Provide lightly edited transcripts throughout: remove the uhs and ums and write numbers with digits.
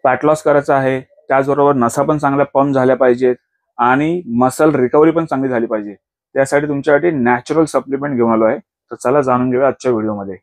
Fat loss करायचा आहे, त्याचबरोबर नसा पण चांगल्या पंप झाल्या पाहिजेत आणि मसल रिकव्हरी पण चांगली झाली पाहिजे, त्यासाठी तुमच्यासाठी नॅचरल सप्लिमेंट घेऊन आलो आहे. तर चला जाणून घेऊया आजच्या व्हिडिओमध्ये.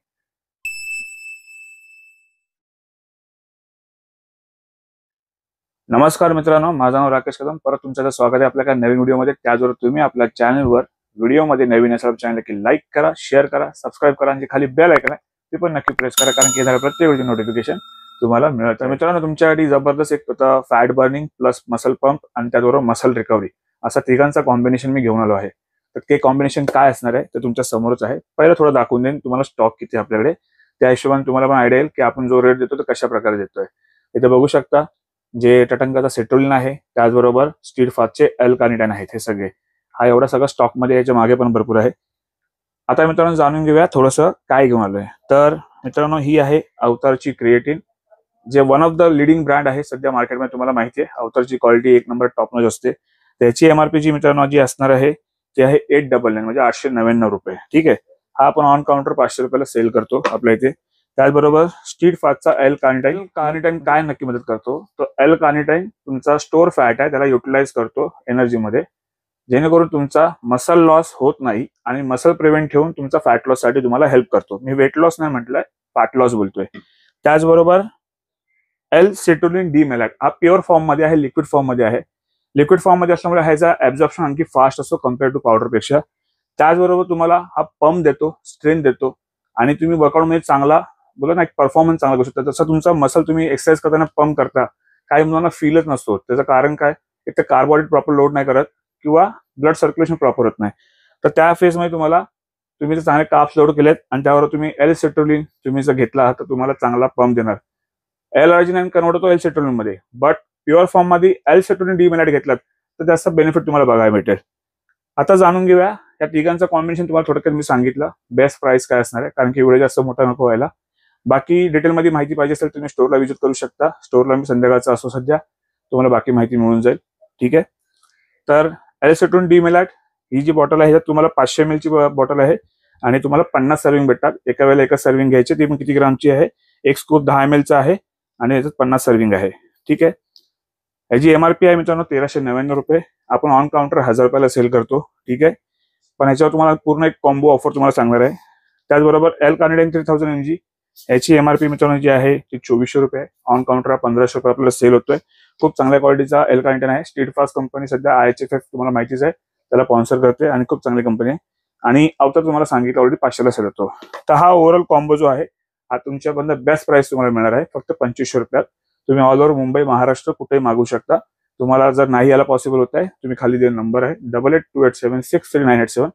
नमस्कार मित्रांनो, माझं नाव राकेश कदम. परत तुमचं स्वागत आहे आपल्या नवीन व्हिडिओमध्ये. त्याचबरोबर तुम्ही आपल्या चॅनलवर व्हिडिओमध्ये नवीन असाल चॅनल लाईक करा, शेअर करा, सबस्क्राईब करा आणि खाली बेल आयकॉन आहे ते पण नक्की प्रेस करा, कारण की येणाऱ्या प्रत्येक व्हिडिओ नोटिफिकेशन तुम्हाला मिळतं. तर मित्रांनो, तुमच्यासाठी जबरदस्त एक fat burning plus muscle pump आणि त्याचबरोबर मसल रिकव्हरी असा तिघांचा कॉम्बिनेशन मी घेऊन आलो आहे. तर ते कॉम्बिनेशन काय असणार आहे ते तुमच्या समोरच आहे. पहिलं थोडं दाखवून देईन तुम्हाला स्टॉक किती आपल्याकडे, त्या हिशोबाने तुम्हाला पण आयडिया येईल की आपण जो रेट देतो तो कशा प्रकारे देतोय. इथे बघू शकता जे टटंगाचा सेट्रोलिन आहे, त्याचबरोबर स्टीडफास्टचे एल कार्निटाइन आहेत. हे सगळे हा एवढा सगळं स्टॉक मध्ये याच्या मागे पण भरपूर आहे. आता मित्रांनो जाणून घेऊया थोडंसं काय घेऊन आलोय. तर मित्रांनो, ही आहे अवतारची क्रिएटिन, जे one of the leading brand आहे सध्या मार्केटमध्ये. तुम्हाला माहिती आहे अवतारची क्वालिटी एक नंबर टॉप नॉच असते. त्याची एमआरपी जी मित्रांनो जी असणार आहे ती आहे 899 म्हणजे 899 रुपये. ठीक आहे, हा आपण ऑन काउंटर 500 रुपयाला सेल करतो आपल्या इथे. त्याचबरोबर स्टीडफास्टचा एल कार्निटाइन. कार्निटाइन काय नक्की मदत करतो, तो एल कार्निटाइन तुमचा स्टोर फॅट आहे त्याला युटिलाइज करतो एनर्जीमध्ये, जेणेकरून तुमचा मसल लॉस होत नाही आणि मसल प्रिव्हेंट ठेवून तुमचा फॅट लॉस साठी तुम्हाला हेल्प करतो. मी वेट लॉस नाही म्हटलंय, फॅट लॉस बोलतोय. त्याचबरोबर एल सेटोलिन डी मेलॅट हा प्युअर फॉर्म मध्ये आहे, लिक्विड फॉर्म मध्ये आहे. लिक्विड फॉर्म मध्ये असल्यामुळे ह्याचा ऍब्झॉर्प्शन आणखी फास्ट असतो कम्पेअर टू पावडर पेक्षा. त्याचबरोबर तुम्हाला हा पंप देतो, स्ट्रेंथ देतो आणि तुम्ही वर्कआउट मध्ये चांगला बोला ना एक परफॉर्मन्स चांगला करू शकता. जसं तुमचा मसल तुम्ही एक्सरसाइज करताना पंप करता, काही मुलांना फीलच नसतो. त्याचं कारण काय, एक तर कार्बोहायड्रेट प्रॉपर लोड नाही करत किंवा ब्लड सर्क्युलेशन प्रॉपर होत नाही. तर त्या फेज मध्ये तुम्ही जर चांगले कार्ब्स लोड केलेत आणि त्यावर तुम्ही एल सेट्रोलिन तुम्ही जर घेतला तर तुम्हाला चांगला पंप देणार. एल अर्जिनाइन कन्वर्ट होतो एल सेट्रोलिन मध्ये, बट प्युअर फॉर्म मध्ये एल सेट्रोलिन डी मेलॅट घेतलात तर जास्त बेनिफिट तुम्हाला बघायला भेटेल. आता जाणून घेऊया या तिघांचं कॉम्बिनेशन. तुम्हाला थोडक्यात मी सांगितलं बेस्ट प्राइस काय असणार आहे, कारण की व्हिडिओ जास्त मोठा नको व्हायला. बाकी डिटेलमध्ये माहिती पाहिजे असेल तुम्ही स्टोरला व्हिजिट करू शकता. स्टोरला मी संध्याकाळचा असो सध्या, तुम्हाला बाकी माहिती मिळून जाईल. ठीक आहे, तर एल सेट्रोलिन डी मेलॅट ही जी बॉटल आहे ह्याच्यात तुम्हाला 500 ml ची बॉटल आहे आणि तुम्हाला 50 सर्विंग भेटतात. एका वेळेला एकच सर्विंग घ्यायची, ती पण किती ग्रामची आहे, एक स्कूप 10 ml चा आहे आणि याच्यात 50 सर्विंग आहे. ठीक आहे, याची एमआरपी आहे मित्रांनो 1399 रुपये. आपण ऑन काउंटर 1000 रुपयाला सेल करतो. ठीक आहे, पण याच्यावर तुम्हाला पूर्ण एक कॉम्बो ऑफर तुम्हाला सांगणार आहे. त्याचबरोबर एल कार्निटाइन 3000 mg याची एमआरपी मित्रांनो जी आहे ती 2400 रुपये आहे. ऑन काउंटर 1500 रुपये आपल्याला सेल होतोय. खूप चांगल्या क्वालिटीचा एल कार्निटाइन आहे. स्टीडफास्ट कंपनी सध्या IHFF तुम्हाला माहितीच आहे, त्याला स्पॉन्सर करते आणि खूप चांगली कंपनी आहे. आणि अवतार तुम्हाला सांगितलं ऑलरेडी 500 ला सेल होतो. तर हा ओव्हरऑल कॉम्बो जो आहे हा तुमच्याबद्दल बेस्ट प्राइस तुम्हाला मिळणार आहे फक्त 2500 रुपयात. तुम्ही ऑल ओव्हर मुंबई महाराष्ट्र कुठेही मागू शकता. तुम्हाला जर नाही याला पॉसिबल होत आहे, तुम्ही खाली दिलेला नंबर आहे 8828763987.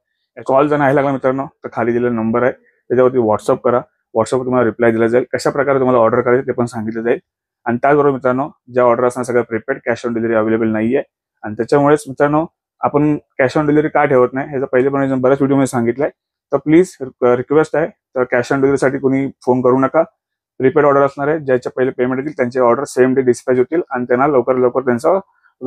कॉल जर नाही लागला मित्रांनो तर खाली दिलेला नंबर आहे त्याच्यावरती व्हॉट्सअप करा. व्हॉट्सअपवर तुम्हाला रिप्लाय दिला जाईल, कशा प्रकारे तुम्हाला ऑर्डर करायचं ते पण सांगितलं जाईल. आणि त्याचबरोबर मित्रांनो, ज्या ऑर्डर असणार सगळं prepaid, cash on delivery available नाहीये. आणि त्याच्यामुळेच मित्रांनो आपण कॅश ऑन डिलिव्हरी का ठेवत नाही ह्याचा पहिले पण बऱ्याच व्हिडिओमध्ये सांगितलंय. तर प्लीज रिक्वेस्ट आहे, तर कॅश ऑन डिलिव्हरीसाठी कोणी फोन करू नका. प्रीपेड ऑर्डर असणार आहे, ज्याच्या पहिले पेमेंट येतील त्यांचे ऑर्डर सेम डे डिस्पॅच होतील आणि त्यांना लवकर त्यांचा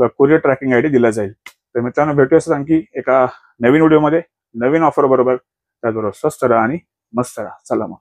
कुरिअर ट्रॅकिंग आयडी दिला जाईल. तर मित्रांनो भेटूया आणखी एका नवीन व्हिडिओमध्ये नवीन ऑफर बरोबर. त्याचबरोबर स्वस्त राहा आणि मस्त राहा. चला मग.